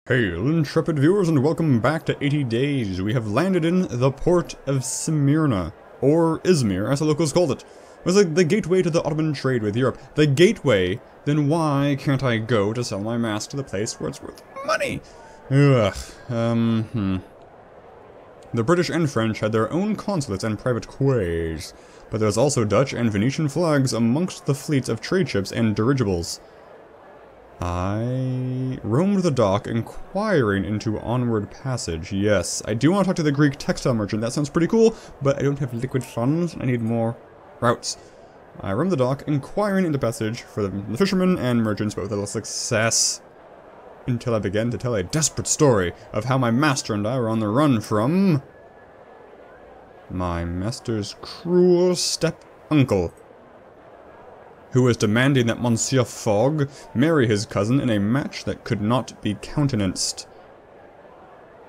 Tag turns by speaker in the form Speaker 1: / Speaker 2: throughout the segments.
Speaker 1: Hail, intrepid viewers, and welcome back to 80 Days. We have landed in the port of Smyrna, or Izmir, as the locals called it. It was like the gateway to the Ottoman trade with Europe. The gateway? Then why can't I go to sell my mask to the place where it's worth money? Ugh. The British and French had their own consulates and private quays, but there was also Dutch and Venetian flags amongst the fleets of trade ships and dirigibles. I roamed the dock, inquiring into onward passage. Yes, I do want to talk to the Greek textile merchant. That sounds pretty cool, but I don't have liquid funds. I need more routes. I roamed the dock, inquiring into passage for the fishermen and merchants, but with little success. Until I began to tell a desperate story of how my master and I were on the run from my master's cruel step-uncle, who was demanding that Monsieur Fogg marry his cousin in a match that could not be countenanced.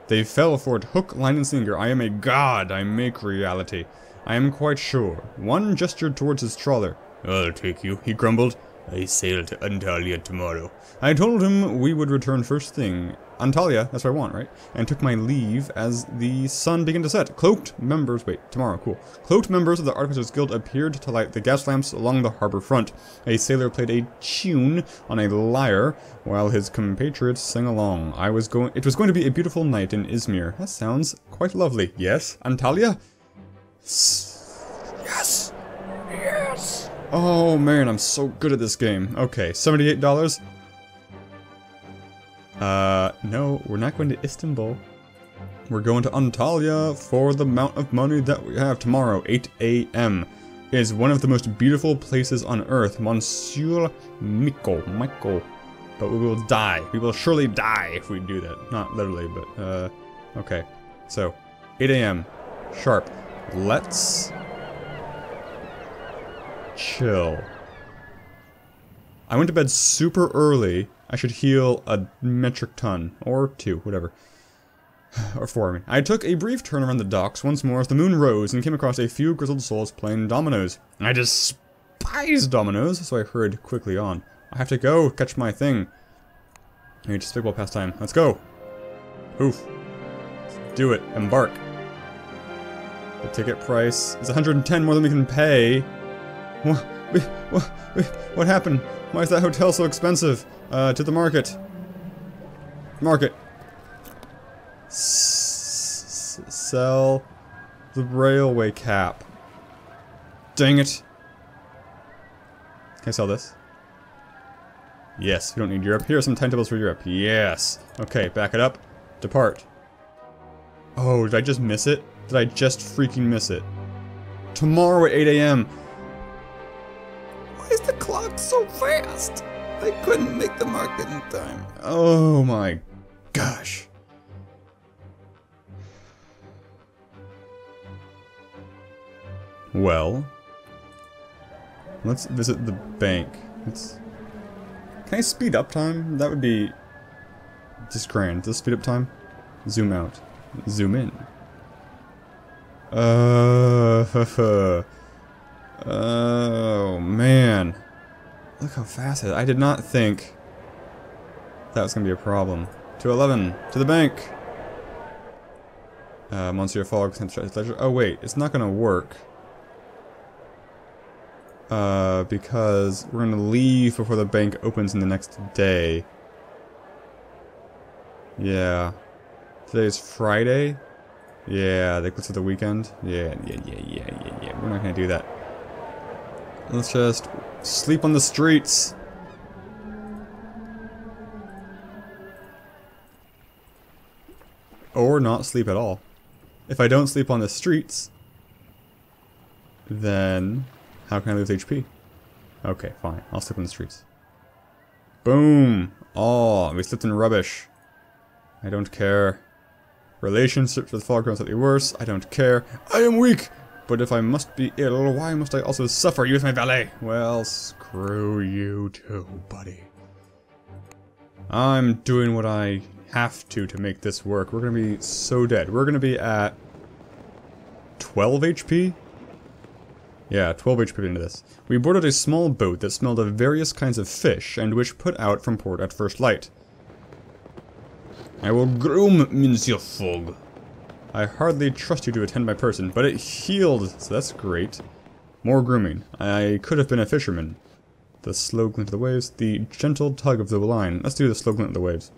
Speaker 1: They fell for it hook, line, and sinker. I am a god, I make reality. I am quite sure. One gestured towards his trawler. "I'll take you," he grumbled. "I sail to Antalya tomorrow." I told him we would return first thing. Antalya, that's what I want, right? And took my leave as the sun began to set. Cloaked members, tomorrow, cool. Cloaked members of the Artificers Guild appeared to light the gas lamps along the harbor front. A sailor played a tune on a lyre while his compatriots sang along. It was going to be a beautiful night in Izmir. That sounds quite lovely. Yes, Antalya? Yes! Yes! Oh man, I'm so good at this game. Okay, $78. No, we're not going to Istanbul. We're going to Antalya for the amount of money that we have tomorrow, 8 a.m. It is one of the most beautiful places on earth, Monsieur Michael. But we will die. We will surely die if we do that. Not literally, but, okay. So, 8 a.m. Sharp. Let's chill. I went to bed super early. I should heal a metric ton. Or 2, whatever. Or 4, I mean. I took a brief turn around the docks once more as the moon rose and came across a few grizzled souls playing dominoes. I despise dominoes, so I hurried quickly on. I have to go catch my thing. Hey, just football pastime. Let's go. Oof. Let's do it. Embark. The ticket price is 110 more than we can pay. What happened? Why is that hotel so expensive? To the market. Market. Sell the railway cap. Dang it. Can I sell this? Yes, we don't need Europe. Here are some timetables for Europe. Yes. Okay, back it up. Depart. Oh, did I just miss it? Did I just freaking miss it? Tomorrow at 8 a.m. Why is the clock so fast? I couldn't make the market in time. Oh my gosh. Well, let's visit the bank. Can I speed up time? That would be just grand. Does speed up time? Zoom out. Zoom in. Oh man. Look how fast it is. I did not think that was going to be a problem. 211. To the bank. Monsieur Fogg. Oh wait, it's not going to work. Because we're going to leave before the bank opens in the next day. Yeah. Today's Friday? Yeah, they close to the weekend. Yeah. We're not going to do that. Let's just sleep on the streets. Or not sleep at all. If I don't sleep on the streets, then how can I lose HP? Okay, fine. I'll sleep on the streets. Boom! Oh, we slipped in rubbish. I don't care. Relationships with Fogg are slightly worse. I don't care. I am weak! But if I must be ill, why must I also suffer you with my valet? Well, screw you too, buddy. I'm doing what I have to make this work. We're gonna be so dead. We're gonna be at 12 HP? Yeah, 12 HP into this. We boarded a small boat that smelled of various kinds of fish, and which put out from port at first light. I will groom Monsieur Fogg. I hardly trust you to attend my person, but it healed, so that's great. More grooming. I could have been a fisherman. The slow glint of the waves, the gentle tug of the line. Let's do the slow glint of the waves.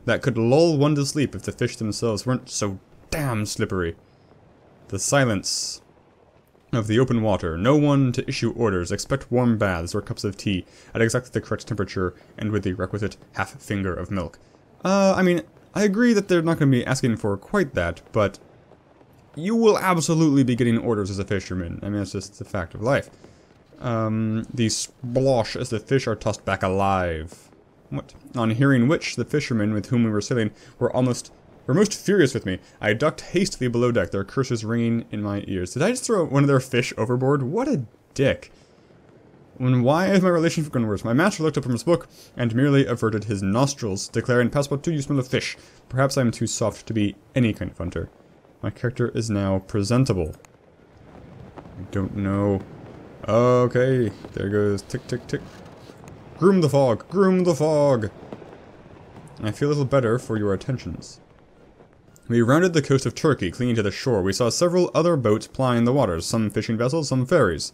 Speaker 1: That could lull one to sleep if the fish themselves weren't so damn slippery. The silence of the open water. No one to issue orders. Expect warm baths or cups of tea at exactly the correct temperature and with the requisite half finger of milk. I mean, I agree that they're not going to be asking for quite that, but you will absolutely be getting orders as a fisherman. I mean, it's just the fact of life. The splosh as the fish are tossed back alive. What? On hearing which, the fishermen with whom we were sailing were most furious with me. I ducked hastily below deck, their curses ringing in my ears. Did I just throw one of their fish overboard? What a dick. Why has my relationship gone worse? My master looked up from his book and merely averted his nostrils, declaring, "Passepartout, you smell of fish. Perhaps I am too soft to be any kind of hunter." My character is now presentable. I don't know. Okay, there goes tick, tick, tick. Groom the fog! Groom the fog! I feel a little better for your attentions. We rounded the coast of Turkey, clinging to the shore. We saw several other boats plying the waters, some fishing vessels, some ferries.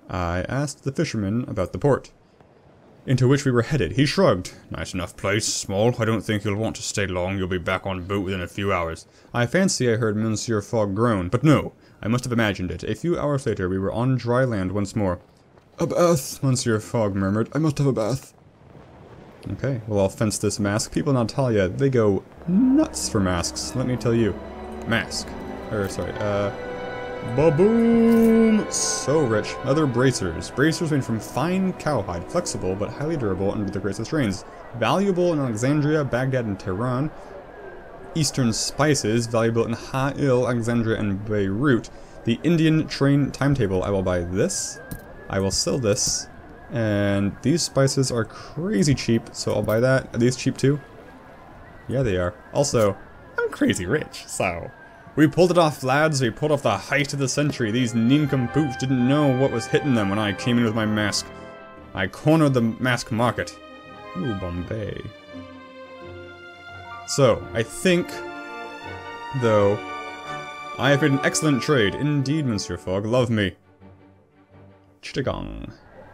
Speaker 1: I asked the fisherman about the port, into which we were headed. He shrugged. "Nice enough place, small. I don't think you'll want to stay long. You'll be back on boat within a few hours." I fancy I heard Monsieur Fogg groan, but no, I must have imagined it. A few hours later, we were on dry land once more. "A bath," Monsieur Fogg murmured. "I must have a bath." Okay, well, I'll fence this mask. People in Antalya, they go nuts for masks, let me tell you. Mask. Ba-boom! So rich. Other bracers. Bracers made from fine cowhide, flexible but highly durable under the greatest strains. Valuable in Alexandria, Baghdad, and Tehran. Eastern spices, valuable in Ha'il, Alexandria, and Beirut. The Indian train timetable. I will buy this. I will sell this. And these spices are crazy cheap, so I'll buy that. Are these cheap too? Yeah, they are. Also, I'm crazy rich, so... We pulled it off, lads. We pulled off the heist of the century. These nincompoops didn't know what was hitting them when I came in with my mask. I cornered the mask market. Ooh, Bombay. So, I think, though, I have made an excellent trade. Indeed, Monsieur Fogg. Love me. Chittagong.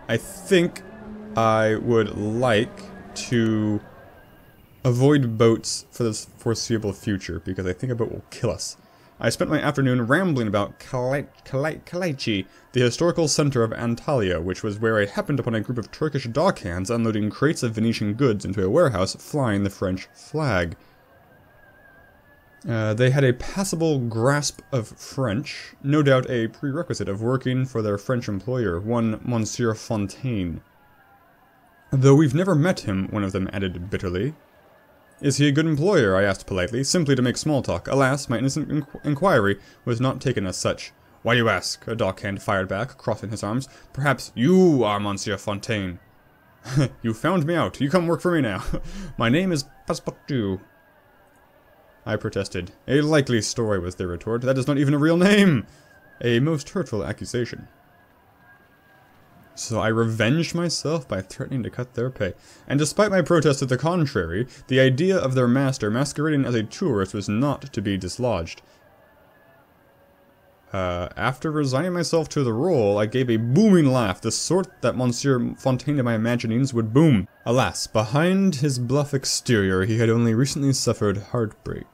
Speaker 1: I think I would like to avoid boats for the foreseeable future, because I think a boat will kill us. I spent my afternoon rambling about Kalaichi, the historical center of Antalya, which was where I happened upon a group of Turkish dockhands unloading crates of Venetian goods into a warehouse flying the French flag. They had a passable grasp of French, no doubt a prerequisite of working for their French employer, one Monsieur Fontaine. "Though we've never met him," one of them added bitterly. "Is he a good employer?" I asked politely, simply to make small talk. Alas, my innocent inquiry was not taken as such. "Why do you ask?" a dockhand fired back, crossing his arms. "Perhaps you are Monsieur Fontaine." "You found me out. You come work for me now." "My name is Passepartout," I protested. "A likely story," was their retort. "That is not even a real name!" A most hurtful accusation. So I revenged myself by threatening to cut their pay. And despite my protest to the contrary, the idea of their master masquerading as a tourist was not to be dislodged. After resigning myself to the role, I gave a booming laugh, the sort that Monsieur Fontaine in my imaginings would boom. Alas, behind his bluff exterior, he had only recently suffered heartbreak.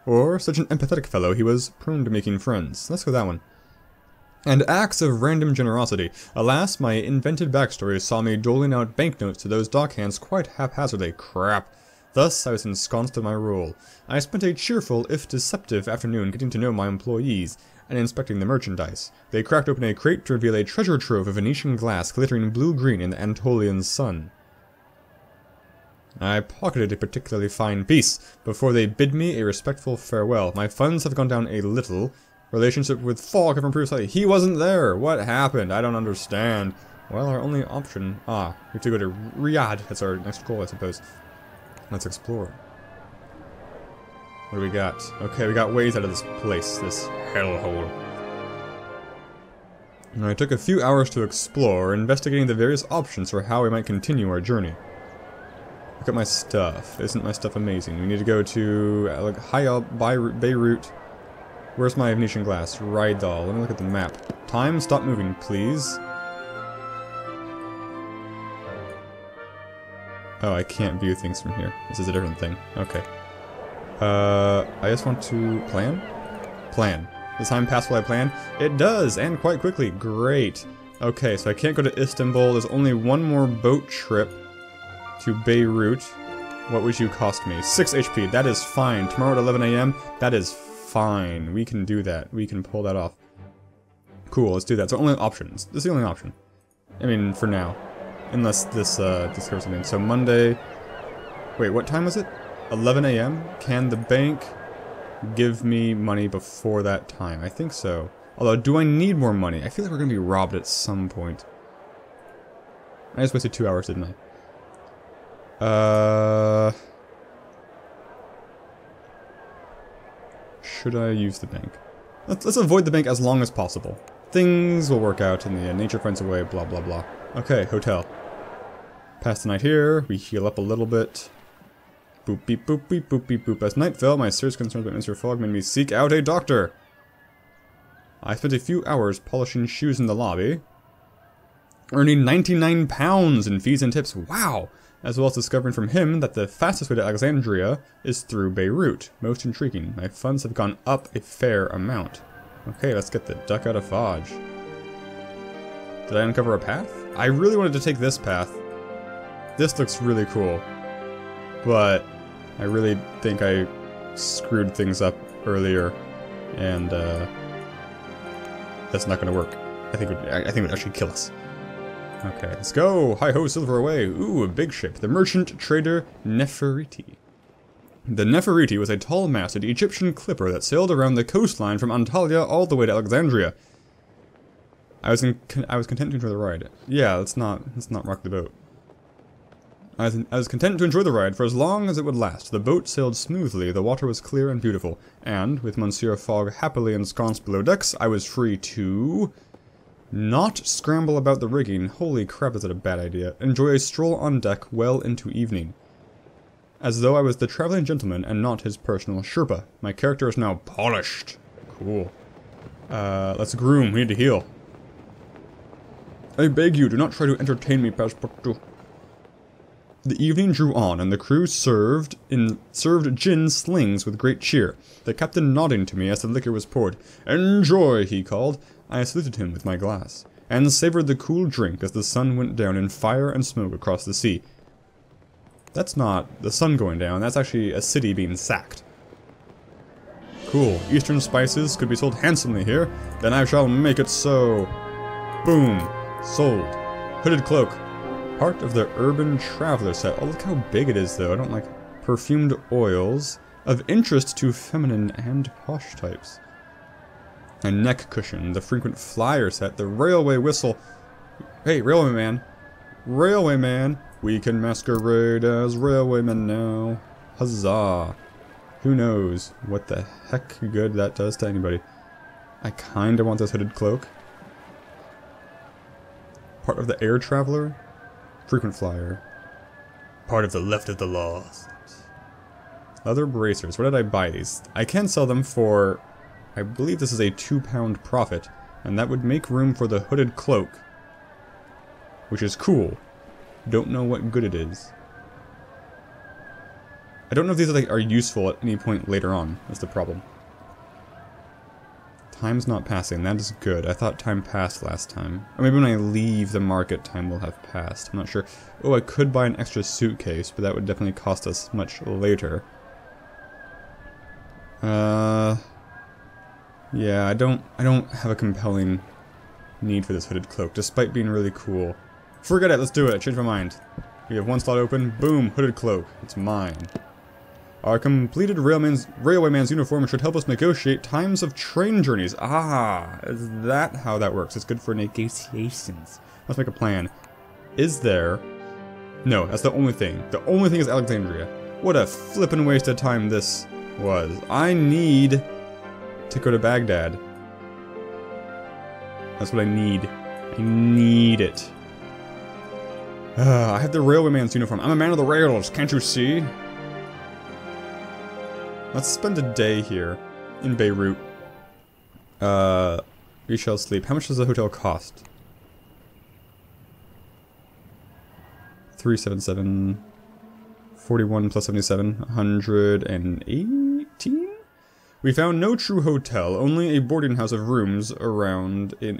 Speaker 1: Or, such an empathetic fellow, he was prone to making friends. Let's go that one. And acts of random generosity. Alas, my invented backstory saw me doling out banknotes to those dockhands quite haphazardly. Crap. Thus, I was ensconced in my role. I spent a cheerful, if deceptive, afternoon getting to know my employees, and inspecting the merchandise. They cracked open a crate to reveal a treasure trove of Venetian glass glittering blue-green in the Anatolian sun. I pocketed a particularly fine piece, before they bid me a respectful farewell. My funds have gone down a little. Relationship with Fogg have improved slightly. He wasn't there! What happened? I don't understand. Well, our only option... we have to go to Riyadh. That's our next goal, I suppose. Let's explore. What do we got? Okay, we got ways out of this place, this hellhole. I took a few hours to explore, investigating the various options for how we might continue our journey. Look at my stuff. Isn't my stuff amazing? We need to go to like high up Beirut. Where's my Venetian glass? Rydal. Let me look at the map. Time, stop moving, please. Oh, I can't view things from here. This is a different thing. Okay. I just want to plan? Plan. Does time pass while I plan? It does, and quite quickly. Great. Okay, so I can't go to Istanbul. There's only one more boat trip to Beirut. What would you cost me? 6 HP. That is fine. Tomorrow at 11 AM? That is fine. We can do that. We can pull that off. Cool, let's do that. So only options. This is the only option. I mean, for now. Unless this discovers something. So Monday... Wait, what time was it? 11 AM? Can the bank give me money before that time? I think so. Although, do I need more money? I feel like we're going to be robbed at some point. I just wasted 2 hours, didn't I? Should I use the bank? Let's avoid the bank as long as possible. Things will work out in the end. Nature finds a way, blah blah blah. Okay, hotel. Pass the night here. We heal up a little bit. Boop beep boop beep boop beep boop. As night fell, my serious concerns about Mr. Fogg made me seek out a doctor. I spent a few hours polishing shoes in the lobby, earning £99 in fees and tips. Wow! As well as discovering from him that the fastest way to Alexandria is through Beirut. Most intriguing. My funds have gone up a fair amount. Okay, let's get the duck out of Fodge. Did I uncover a path? I really wanted to take this path. This looks really cool. But I really think I screwed things up earlier. And, that's not going to work. I think it would actually kill us. Okay, let's go! Hi-ho, silver away! Ooh, a big ship. The merchant trader Nefertiti. The Nefertiti was a tall-masted Egyptian clipper that sailed around the coastline from Antalya all the way to Alexandria. I was content to enjoy the ride. Yeah, let's not rock the boat. I was content to enjoy the ride for as long as it would last. The boat sailed smoothly, the water was clear and beautiful, and, with Monsieur Fogg happily ensconced below decks, I was free to... not scramble about the rigging. Holy crap, is that a bad idea. Enjoy a stroll on deck well into evening. As though I was the traveling gentleman and not his personal Sherpa. My character is now polished. Cool. Let's groom. We need to heal. I beg you, do not try to entertain me, Passepartout. The evening drew on, and the crew served gin slings with great cheer, the captain nodding to me as the liquor was poured. "Enjoy," he called. I saluted him with my glass, and savoured the cool drink as the sun went down in fire and smoke across the sea. That's not the sun going down, that's actually a city being sacked. Cool. Eastern spices could be sold handsomely here. Then I shall make it so. Boom. Sold. Hooded cloak. Part of the urban traveler set. Oh, look how big it is, though. I don't like perfumed oils. Of interest to feminine and posh types. A neck cushion. The frequent flyer set. The railway whistle. Hey, railway man. Railway man. We can masquerade as railwaymen now. Huzzah. Who knows what the heck good that does to anybody. I kinda want this hooded cloak. Part of the air traveler. Frequent flyer. Part of the left of the lost. Leather bracers. Where did I buy these? I can sell them for... I believe this is a £2 profit. And that would make room for the hooded cloak. Which is cool. Don't know what good it is. I don't know if these are useful at any point later on. That's the problem. Time's not passing. That is good. I thought time passed last time. Or maybe when I leave the market, time will have passed. I'm not sure. Oh, I could buy an extra suitcase, but that would definitely cost us much later. Yeah, I don't have a compelling need for this hooded cloak, despite being really cool. Forget it, let's do it. Change my mind. We have one slot open. Boom, hooded cloak. It's mine. Our completed railwayman's uniform should help us negotiate times of train journeys. Ah, is that how that works? It's good for negotiations. Let's make a plan. Is there... No, that's the only thing. The only thing is Alexandria. What a flippin' waste of time this was. I need to go to Baghdad. That's what I need. I need it. I have the railwayman's uniform. I'm a man of the rails, can't you see? Let's spend a day here in Beirut. We shall sleep. How much does the hotel cost? 377, 41 plus 77, 118? We found no true hotel, only a boarding house of rooms around a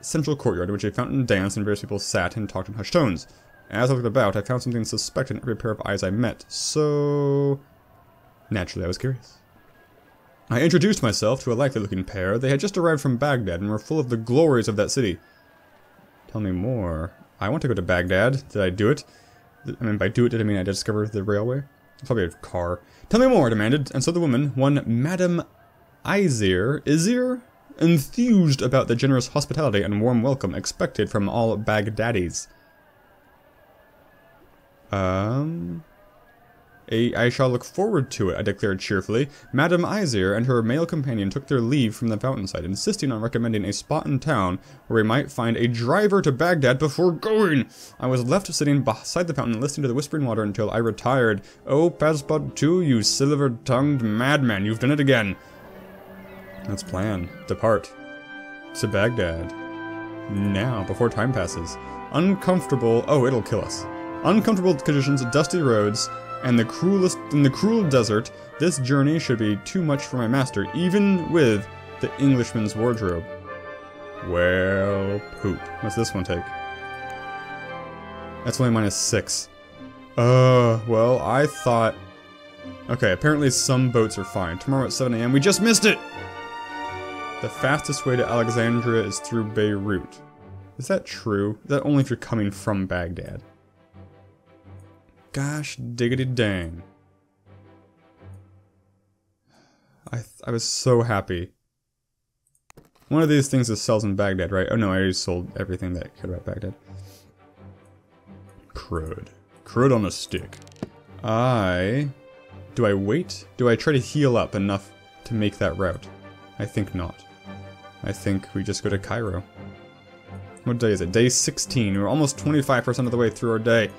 Speaker 1: central courtyard in which a fountain danced and various people sat and talked in hushed tones. As I looked about, I found something suspect in every pair of eyes I met, so naturally I was curious. I introduced myself to a likely-looking pair. They had just arrived from Baghdad and were full of the glories of that city. Tell me more. I want to go to Baghdad. Did I do it? I mean, by do it, did I mean I discovered the railway? It's probably a car. Tell me more, I demanded. And so the woman, one Madame Izir, enthused about the generous hospitality and warm welcome expected from all Baghdadis. I shall look forward to it, I declared cheerfully. Madame Izir and her male companion took their leave from the fountainside, insisting on recommending a spot in town where we might find a driver to Baghdad before going. I was left sitting beside the fountain listening to the whispering water until I retired. Oh, Passepartout, you silver-tongued madman, you've done it again. Let's plan. Depart. To Baghdad. Now, before time passes. Uncomfortable... Oh, it'll kill us. Uncomfortable conditions, dusty roads, and the cruel desert, this journey should be too much for my master, even with the Englishman's wardrobe. Well, poop. What's this one take? That's only -6. Well, I thought... Okay, apparently some boats are fine. Tomorrow at 7 AM, we just missed it! The fastest way to Alexandria is through Beirut. Is that true? Is that only if you're coming from Baghdad? Gosh diggity dang. I was so happy. One of these things is sells in Baghdad, right? Oh no, I already sold everything that I could about Baghdad. Crud. Crud on a stick. Do I wait? Do I try to heal up enough to make that route? I think not. I think we just go to Cairo. What day is it? Day 16. We're almost 25% of the way through our day.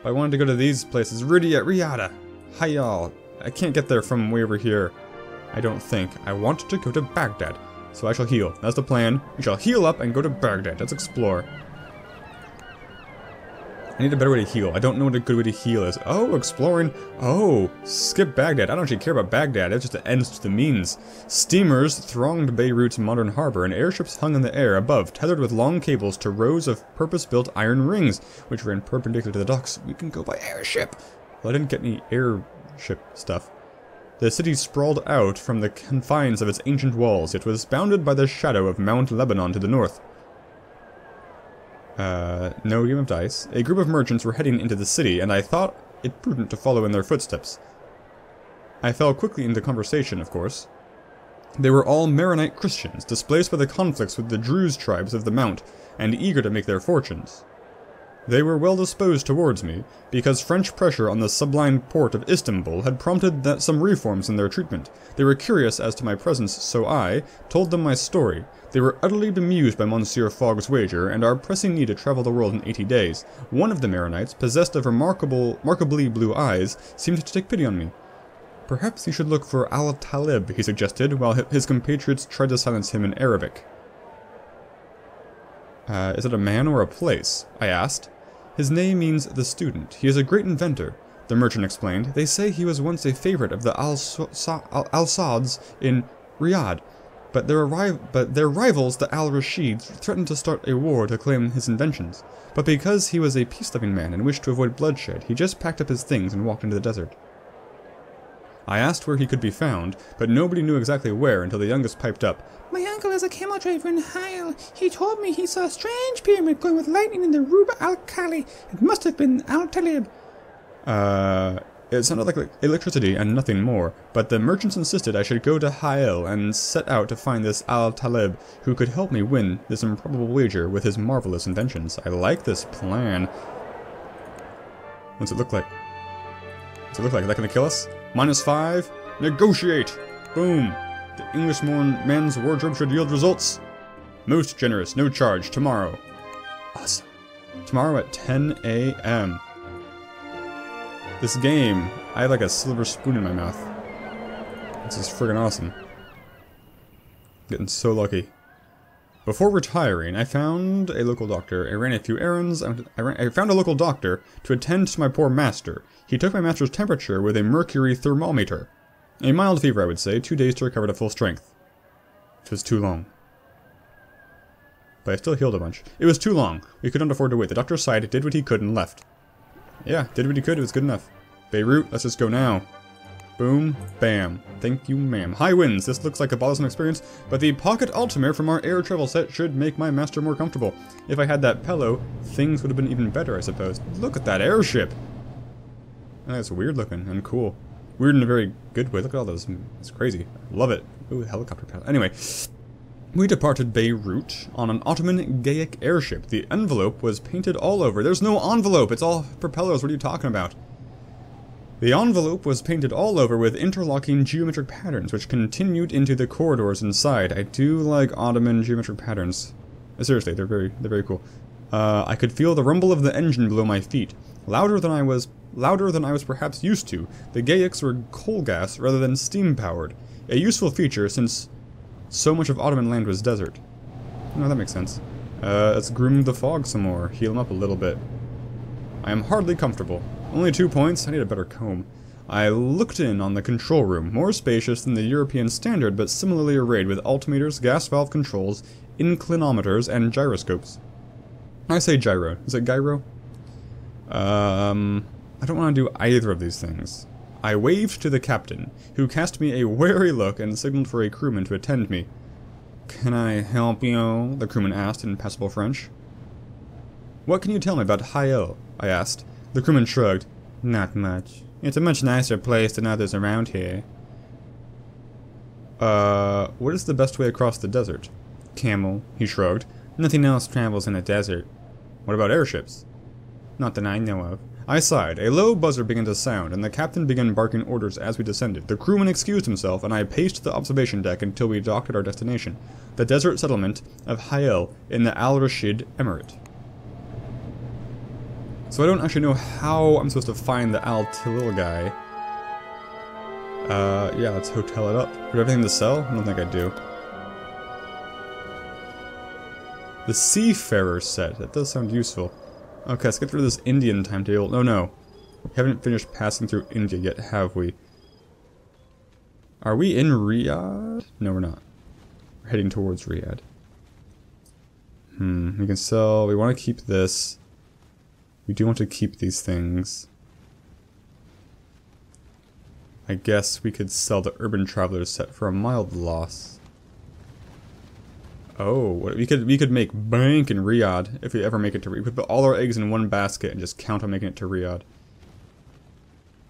Speaker 1: I wanted to go to these places. Riyadh. Hi y'all. I can't get there from way over here. I don't think. I want to go to Baghdad. So I shall heal. That's the plan. We shall heal up and go to Baghdad. Let's explore. I need a better way to heal. I don't know what a good way to heal is. Oh, exploring. Oh, skip Baghdad. I don't actually care about Baghdad. It's just the ends to the means. Steamers thronged Beirut's modern harbor, and airships hung in the air above, tethered with long cables to rows of purpose-built iron rings, which ran perpendicular to the docks. We can go by airship. Well, I didn't get any airship stuff. The city sprawled out from the confines of its ancient walls. It was bounded by the shadow of Mount Lebanon to the north. No game of dice. A group of merchants were heading into the city, and I thought it prudent to follow in their footsteps. I fell quickly into conversation, of course. They were all Maronite Christians, displaced by the conflicts with the Druze tribes of the Mount, and eager to make their fortunes. They were well disposed towards me, because French pressure on the sublime port of Istanbul had prompted some reforms in their treatment. They were curious as to my presence, so I told them my story. They were utterly bemused by Monsieur Fogg's wager, and our pressing need to travel the world in 80 days. One of the Maronites, possessed of remarkably blue eyes, seemed to take pity on me. Perhaps you should look for Al-Talib, he suggested, while his compatriots tried to silence him in Arabic. Is it a man or a place? I asked. His name means the student. He is a great inventor, the merchant explained. They say he was once a favorite of the Al-Sads in Riyadh, but their rivals, the Al-Rashids, threatened to start a war to claim his inventions. But because he was a peace-loving man and wished to avoid bloodshed, he just packed up his things and walked into the desert. I asked where he could be found, but nobody knew exactly where until the youngest piped up. My uncle is a camel driver in Hyle. He told me he saw a strange pyramid going with lightning in the Rub al-Khali. It must have been Al-Talib. It sounded like electricity and nothing more, but the merchants insisted I should go to Hyle and set out to find this Al-Talib, who could help me win this improbable wager with his marvelous inventions. I like this plan. What's it look like? What's it look like? Is that gonna kill us? -5. Negotiate! Boom! The Englishman's wardrobe should yield results. Most generous, no charge, tomorrow. Awesome. Tomorrow at 10 a.m. This game, I have like a silver spoon in my mouth. This is friggin' awesome. Getting so lucky. Before retiring, I found a local doctor. I ran a few errands. I found a local doctor to attend to my poor master. He took my master's temperature with a mercury thermometer. A mild fever, I would say. 2 days to recover to full strength. It was too long. But I still healed a bunch. It was too long. We couldn't afford to wait. The doctor sighed, did what he could, and left. Yeah, did what he could. It was good enough. Beirut, let's just go now. Boom, bam. Thank you, ma'am. High winds. This looks like a bothersome experience, but the pocket Altimer from our air travel set should make my master more comfortable. If I had that pillow, things would have been even better, I suppose. Look at that airship! That's weird looking and cool. Weird in a very good way. Look at all those. It's crazy. Love it. Ooh, helicopter pilot. Anyway, we departed Beirut on an Ottoman Gaelic airship. The envelope was painted all over. There's no envelope. It's all propellers. What are you talking about? The envelope was painted all over with interlocking geometric patterns, which continued into the corridors inside. I do like Ottoman geometric patterns. Seriously, they're very cool. I could feel the rumble of the engine below my feet, louder than I was perhaps used to. The Gaelics were coal gas rather than steam powered, a useful feature since so much of Ottoman land was desert. No, that makes sense. Let's groom the fog some more, heal him up a little bit. I am hardly comfortable. Only 2 points, I need a better comb. I looked in on the control room, more spacious than the European standard, but similarly arrayed with altimeters, gas valve controls, inclinometers, and gyroscopes. I say gyro. Is it gyro? I don't want to do either of these things. I waved to the captain, who cast me a wary look and signaled for a crewman to attend me. "Can I help you?" the crewman asked in passable French. "What can you tell me about Hael?" I asked. The crewman shrugged. "Not much. It's a much nicer place than others around here." What is the best way across the desert?" "Camel," he shrugged. "Nothing else travels in a desert." "What about airships?" "Not that I know of." I sighed. A low buzzer began to sound, and the captain began barking orders as we descended. The crewman excused himself, and I paced the observation deck until we docked at our destination, the desert settlement of Hael in the Al Rashid Emirate. So I don't actually know how I'm supposed to find the Al Tilil guy. Yeah, let's hotel it up. Do I have everything to sell? I don't think I do. The Seafarer set. That does sound useful. Okay, let's get through this Indian timetable. No. We haven't finished passing through India yet, have we? Are we in Riyadh? No, we're not. We're heading towards Riyadh. We can sell... We want to keep this. We do want to keep these things. I guess we could sell the Urban Traveler set for a mild loss. Oh, we could make bank in Riyadh if we ever make it to Riyadh. We could put all our eggs in one basket and just count on making it to Riyadh.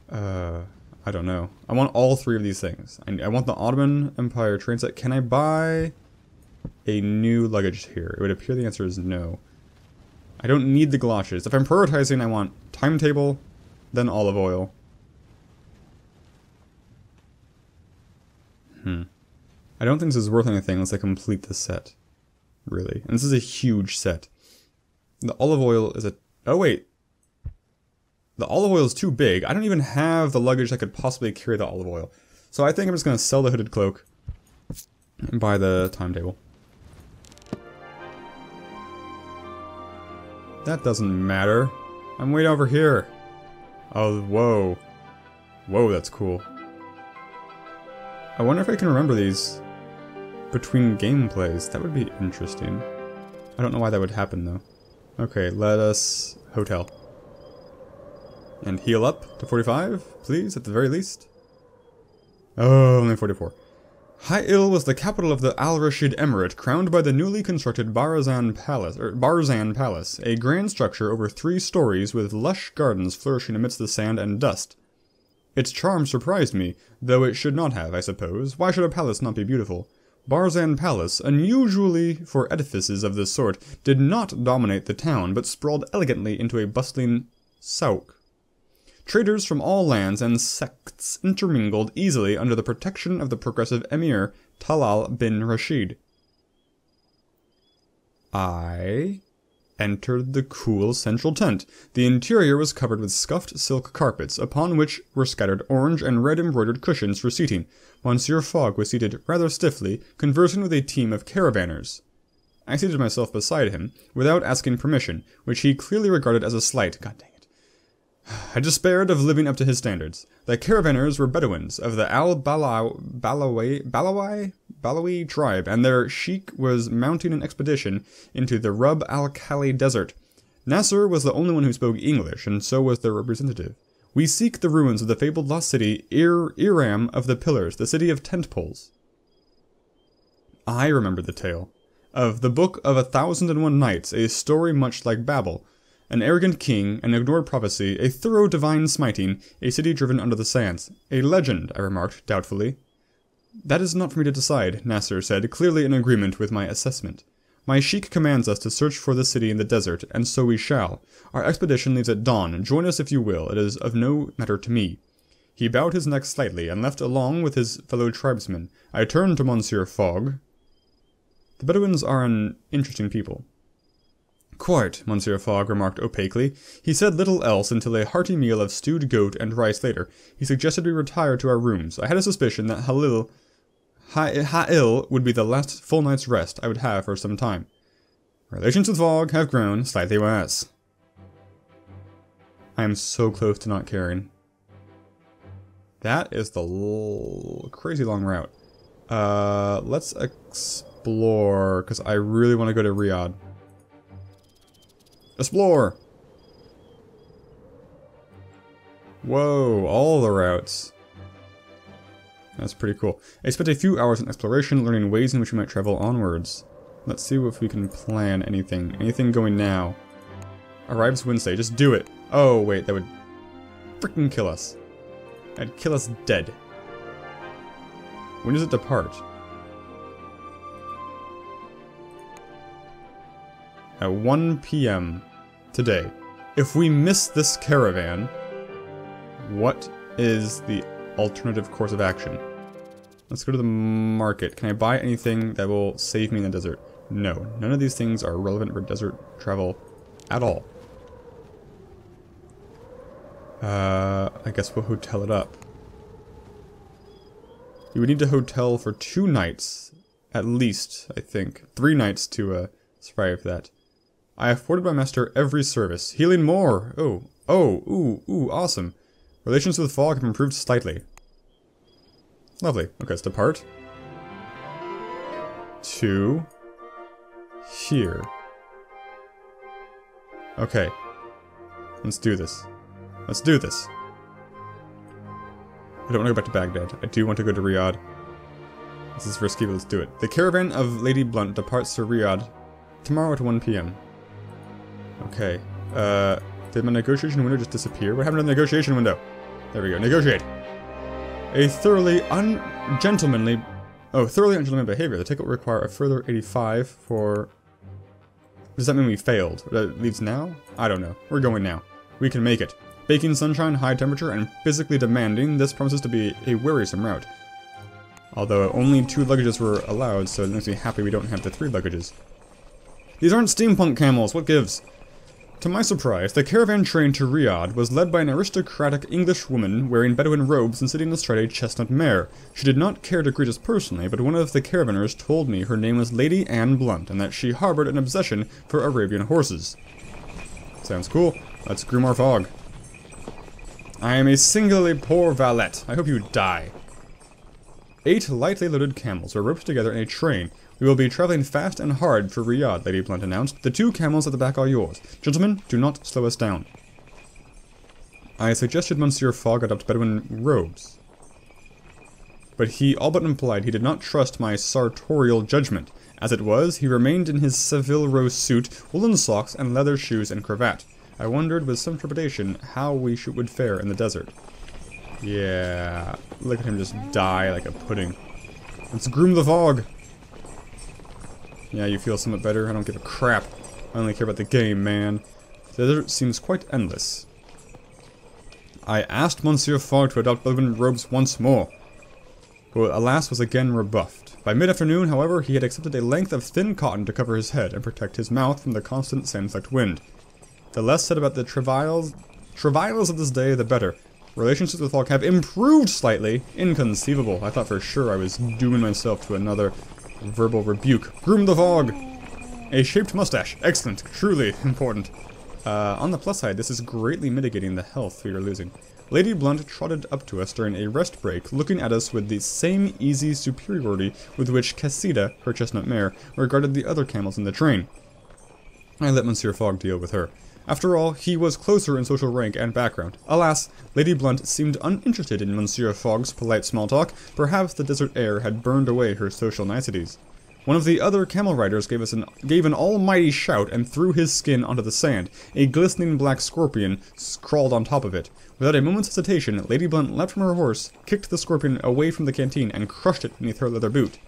Speaker 1: I don't know. I want all three of these things. I want the Ottoman Empire train set. Can I buy a new luggage here? It would appear the answer is no. I don't need the galoshes. If I'm prioritizing, I want timetable, then olive oil. I don't think this is worth anything unless I complete the set. Really. And this is a huge set. The olive oil is a... Oh, wait. The olive oil is too big. I don't even have the luggage that could possibly carry the olive oil. So I think I'm just going to sell the hooded cloak and buy the timetable. That doesn't matter. I'm way over here. Oh, whoa. Whoa, that's cool. I wonder if I can remember these between gameplays. That would be interesting. I don't know why that would happen, though. Okay, let us... hotel. And heal up to 45, please, at the very least. Oh, only 44. Hail was the capital of the Al Rashid Emirate, crowned by the newly constructed Barzan Palace, a grand structure over 3 stories with lush gardens flourishing amidst the sand and dust. Its charm surprised me, though it should not have, I suppose. Why should a palace not be beautiful? Barzan Palace, unusually for edifices of this sort, did not dominate the town, but sprawled elegantly into a bustling souk. Traders from all lands and sects intermingled easily under the protection of the progressive emir Talal bin Rashid. I entered the cool central tent. The interior was covered with scuffed silk carpets, upon which were scattered orange and red embroidered cushions for seating. Monsieur Fogg was seated rather stiffly, conversing with a team of caravanners. I seated myself beside him, without asking permission, which he clearly regarded as a slight. God dang it. I despaired of living up to his standards. The caravanners were Bedouins of the Balawi tribe, and their sheik was mounting an expedition into the Rub al-Khali desert. Nasser was the only one who spoke English, and so was their representative. We seek the ruins of the fabled lost city, Iram of the Pillars, the city of tent poles. I remembered the tale of the Book of 1001 Nights, a story much like Babel. An arrogant king, an ignored prophecy, a thorough divine smiting, a city driven under the sands. A legend, I remarked, doubtfully. That is not for me to decide, Nasser said, clearly in agreement with my assessment. My sheik commands us to search for the city in the desert, and so we shall. Our expedition leaves at dawn. Join us if you will. It is of no matter to me. He bowed his neck slightly, and left along with his fellow tribesmen. I turned to Monsieur Fogg. The Bedouins are an interesting people. Quite, Monsieur Fogg remarked opaquely. He said little else until a hearty meal of stewed goat and rice later. He suggested we retire to our rooms. I had a suspicion that Ha'il would be the last full night's rest I would have for some time. Relations with Fogg have grown slightly worse. I am so close to not caring. That is the crazy long route. Let's explore, because I really want to go to Riyadh. Explore! Whoa, all the routes. That's pretty cool. I spent a few hours in exploration, learning ways in which we might travel onwards. Let's see if we can plan anything. Anything going now. Arrives Wednesday, just do it. Oh, wait, that would freaking kill us. That'd kill us dead. When does it depart? At 1 p.m. today. If we miss this caravan, what is the alternative course of action? Let's go to the market. Can I buy anything that will save me in the desert? No. None of these things are relevant for desert travel at all. I guess we'll hotel it up. You would need to hotel for 2 nights, at least, I think. 3 nights to survive that. I afforded my master every service. Healing more! Ooh, awesome. Relations with Fogg have improved slightly. Lovely. Okay, let's depart. To here. Okay. Let's do this. Let's do this. I don't want to go back to Baghdad. I do want to go to Riyadh. This is risky, but let's do it. The caravan of Lady Blunt departs for Riyadh tomorrow at 1 p.m. Okay. Did my negotiation window just disappear? What happened to the negotiation window? There we go. Negotiate. A thoroughly ungentlemanly behavior. The ticket will require a further 85 for... Does that mean we failed? That leaves now? I don't know. We're going now. We can make it. Baking sunshine, high temperature, and physically demanding, this promises to be a wearisome route. Although only 2 luggages were allowed, so it makes me happy we don't have the 3 luggages. These aren't steampunk camels, what gives? To my surprise, the caravan train to Riyadh was led by an aristocratic English woman wearing Bedouin robes and sitting astride a chestnut mare. She did not care to greet us personally, but one of the caravanners told me her name was Lady Anne Blunt, and that she harbored an obsession for Arabian horses. Sounds cool. Let's groom our Fogg. I am a singularly poor valet. I hope you die. 8 lightly loaded camels were roped together in a train. We will be traveling fast and hard for Riyadh, Lady Blunt announced. The 2 camels at the back are yours. Gentlemen, do not slow us down. I suggested Monsieur Fogg adopt Bedouin robes, but he all but implied he did not trust my sartorial judgment. As it was, he remained in his Seville rose suit, woolen socks, and leather shoes and cravat. I wondered with some trepidation how we would fare in the desert. Yeah, look at him just die like a pudding. Let's groom the Fogg. Yeah, you feel somewhat better? I don't give a crap. I only care about the game, man. The desert seems quite endless. I asked Monsieur Fogg to adopt Bedouin robes once more, but alas was again rebuffed. By mid-afternoon, however, he had accepted a length of thin cotton to cover his head and protect his mouth from the constant sand-flecked wind. The less said about the travails of this day, the better. Relationships with Fogg have improved slightly. Inconceivable. I thought for sure I was dooming myself to another verbal rebuke. Groom the Fogg! A shaped mustache. Excellent. Truly important. On the plus side, this is greatly mitigating the health we are losing. Lady Blunt trotted up to us during a rest break, looking at us with the same easy superiority with which Cassida, her chestnut mare, regarded the other camels in the train. I let Monsieur Fogg deal with her. After all, he was closer in social rank and background. Alas, Lady Blunt seemed uninterested in Monsieur Fogg's polite small talk. Perhaps the desert air had burned away her social niceties. One of the other camel riders gave an almighty shout and threw his skin onto the sand. A glistening black scorpion crawled on top of it. Without a moment's hesitation, Lady Blunt leapt from her horse, kicked the scorpion away from the canteen, and crushed it beneath her leather boot.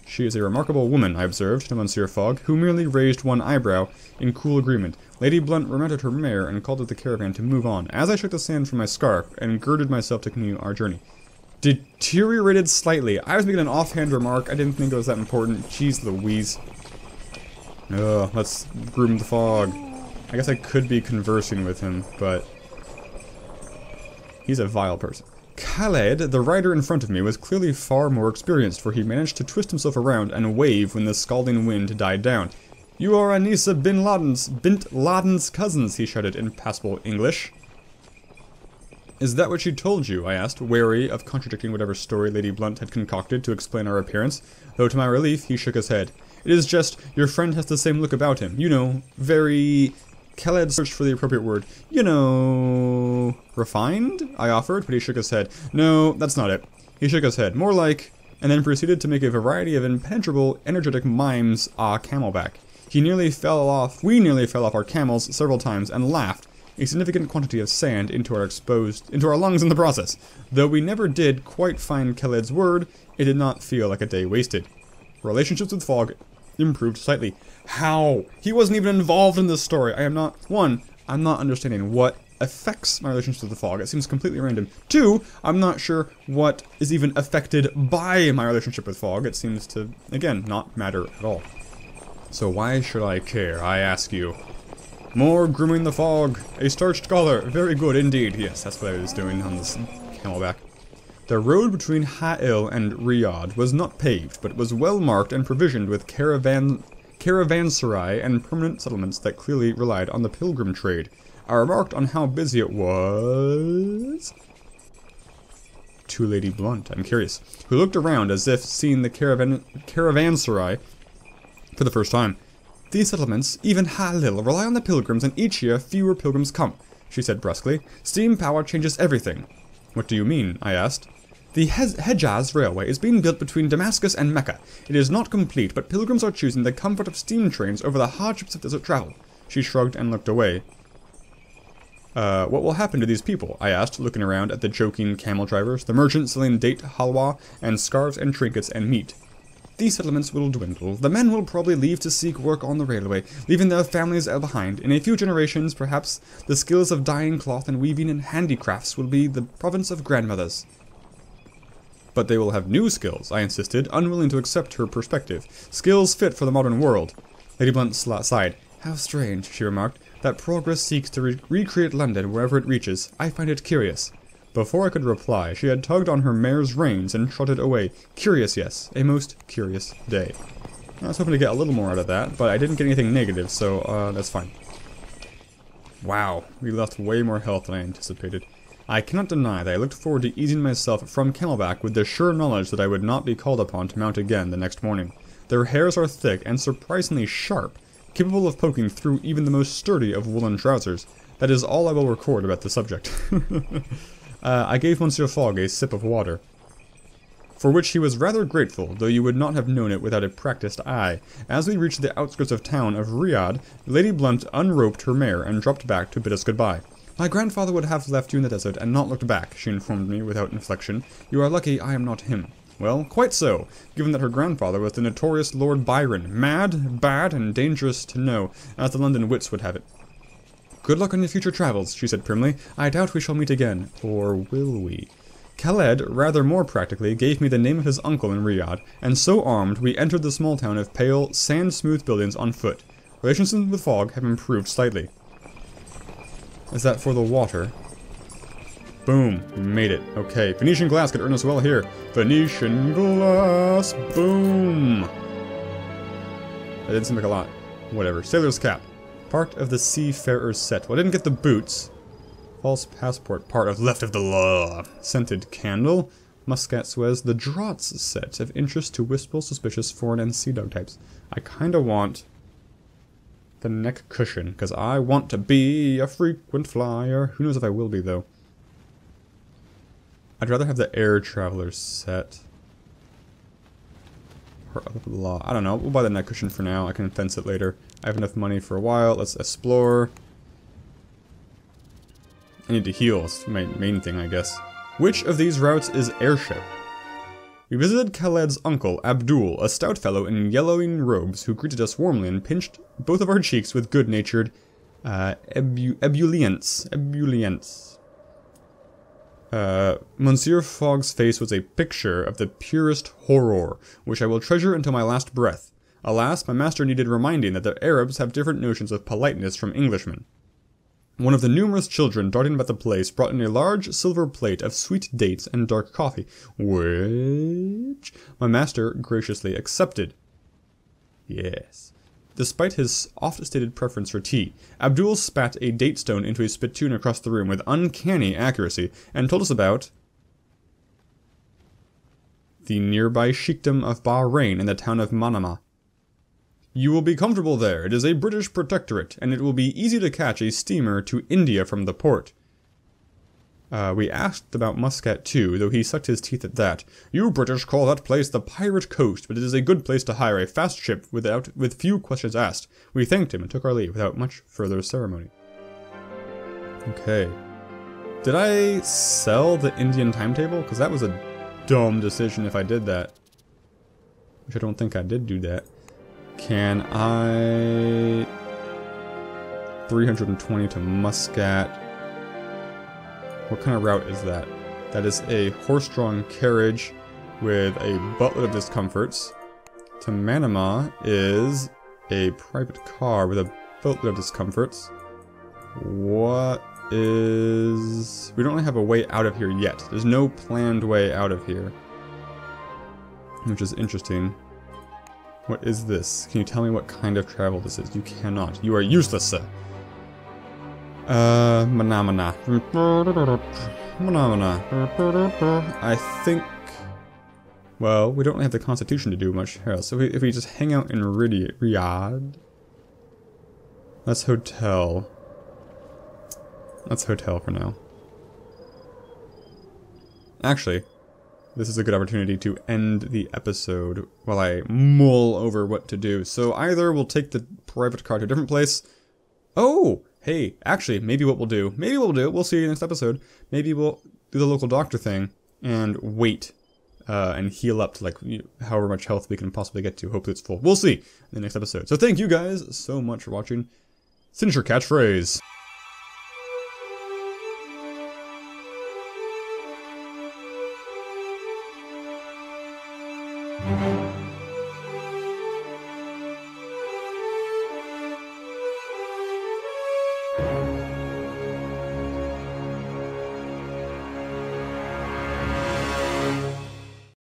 Speaker 1: She is a remarkable woman, I observed to Monsieur Fogg, who merely raised one eyebrow in cool agreement. Lady Blunt remounted her mare and called to the caravan to move on, as I shook the sand from my scarf and girded myself to continue our journey. Deteriorated slightly. I was making an offhand remark. I didn't think it was that important. Jeez Louise. Ugh, let's groom the Fogg. I guess I could be conversing with him, but he's a vile person. Khaled, the rider in front of me, was clearly far more experienced, for he managed to twist himself around and wave when the scalding wind died down. "You are Anissa bin Laden's cousins," he shouted in passable English. "Is that what she told you?" I asked, wary of contradicting whatever story Lady Blunt had concocted to explain our appearance, though to my relief he shook his head. "It is just, your friend has the same look about him. You know, very..." Khaled searched for the appropriate word. "You know... refined?" I offered, but he shook his head. "No, that's not it." He shook his head. "More like..." and then proceeded to make a variety of impenetrable, energetic mimes camelback. We nearly fell off our camels several times and laughed, a significant quantity of sand into our lungs in the process. Though we never did quite find Khaled's word, it did not feel like a day wasted. Relationships with Fogg improved slightly. How? He wasn't even involved in this story. I'm not understanding what affects my relationship with the Fogg. It seems completely random. 2, I'm not sure what is even affected by my relationship with Fogg. It seems to, again, not matter at all. So why should I care, I ask you? More grooming the Fogg. A starched collar. Very good indeed. Yes, that's what I was doing on this camelback. The road between Ha'il and Riyadh was not paved, but was well marked and provisioned with caravanserai and permanent settlements that clearly relied on the pilgrim trade. I remarked on how busy it was to Lady Blunt, I'm curious, who looked around as if seeing the caravanserai for the first time. "These settlements, even Ha'il, rely on the pilgrims, and each year fewer pilgrims come," she said brusquely. "Steam power changes everything." "What do you mean?" I asked. "The Hejaz Railway is being built between Damascus and Mecca. It is not complete, but pilgrims are choosing the comfort of steam trains over the hardships of desert travel." She shrugged and looked away. What will happen to these people?" I asked, looking around at the joking camel drivers, the merchants selling date halwa, and scarves and trinkets and meat. "These settlements will dwindle. The men will probably leave to seek work on the railway, leaving their families behind. In a few generations, perhaps, the skills of dyeing cloth and weaving and handicrafts will be the province of grandmothers." "But they will have new skills," I insisted, unwilling to accept her perspective. "Skills fit for the modern world." Lady Blunt sighed. "How strange," she remarked, "that progress seeks to recreate London wherever it reaches. I find it curious." Before I could reply, she had tugged on her mare's reins and trotted away. Curious, yes. A most curious day. I was hoping to get a little more out of that, but I didn't get anything negative, so that's fine. Wow, we lost way more health than I anticipated. I cannot deny that I looked forward to easing myself from camelback with the sure knowledge that I would not be called upon to mount again the next morning. Their hairs are thick and surprisingly sharp, capable of poking through even the most sturdy of woolen trousers. That is all I will record about the subject. I gave Monsieur Fogg a sip of water, for which he was rather grateful, though you would not have known it without a practiced eye. As we reached the outskirts of town of Riyadh, Lady Blunt unroped her mare and dropped back to bid us goodbye. "My grandfather would have left you in the desert and not looked back," she informed me without inflection. "You are lucky I am not him." Well, quite so, given that her grandfather was the notorious Lord Byron, mad, bad, and dangerous to know, as the London wits would have it. "Good luck on your future travels," she said primly. "I doubt we shall meet again. Or will we?" Khaled, rather more practically, gave me the name of his uncle in Riyadh, and so armed, we entered the small town of pale, sand-smooth buildings on foot. Relations with fog have improved slightly. Is that for the water? Boom. Made it. Okay. Venetian glass could earn us well here. Venetian glass. Boom. That didn't seem like a lot. Whatever. Sailor's cap. Part of the seafarer's set. Well, I didn't get the boots. False passport. Part of left of the law. Scented candle. Muscat Suez. The draughts set. Of interest to wistful, suspicious, foreign, and sea dog types. I kinda want the neck cushion, because I want to be a frequent flyer. Who knows if I will be, though. I'd rather have the air traveler set. Part of the law. I don't know. We'll buy the neck cushion for now. I can fence it later. I have enough money for a while. Let's explore. I need to heal. That's my main thing, I guess. Which of these routes is airship? We visited Khaled's uncle, Abdul, a stout fellow in yellowing robes who greeted us warmly and pinched both of our cheeks with good-natured ebullience. Monsieur Fogg's face was a picture of the purest horror, which I will treasure until my last breath. Alas, my master needed reminding that the Arabs have different notions of politeness from Englishmen. One of the numerous children darting about the place brought in a large silver plate of sweet dates and dark coffee, which my master graciously accepted. Yes. Despite his oft-stated preference for tea, Abdul spat a date stone into a spittoon across the room with uncanny accuracy, and told us about the nearby sheikdom of Bahrain and the town of Manama. You will be comfortable there. It is a British protectorate, and it will be easy to catch a steamer to India from the port. We asked about Muscat too, though he sucked his teeth at that. You British call that place the Pirate Coast, but it is a good place to hire a fast ship with few questions asked. We thanked him and took our leave without much further ceremony. Okay. Did I sell the Indian timetable? Because that was a dumb decision if I did that. Which I don't think I did do that. Can I... 320 to Muscat. What kind of route is that? That is a horse-drawn carriage with a buttload of discomforts. To Manama is a private car with a boatload of discomforts. What is... We don't really have a way out of here yet. There's no planned way out of here. Which is interesting. What is this? Can you tell me what kind of travel this is? You cannot. You are useless, sir. Manamana. I think... Well, we don't really have the constitution to do much else. So if we just hang out in Riyadh... That's hotel. That's hotel for now. Actually... This is a good opportunity to end the episode while I mull over what to do. So either we'll take the private car to a different place. Oh! Hey, actually, maybe what we'll do. We'll see you next episode. Maybe we'll do the local doctor thing and wait and heal up to like however much health we can possibly get to. Hopefully it's full. We'll see in the next episode. So thank you guys so much for watching. Signature catchphrase.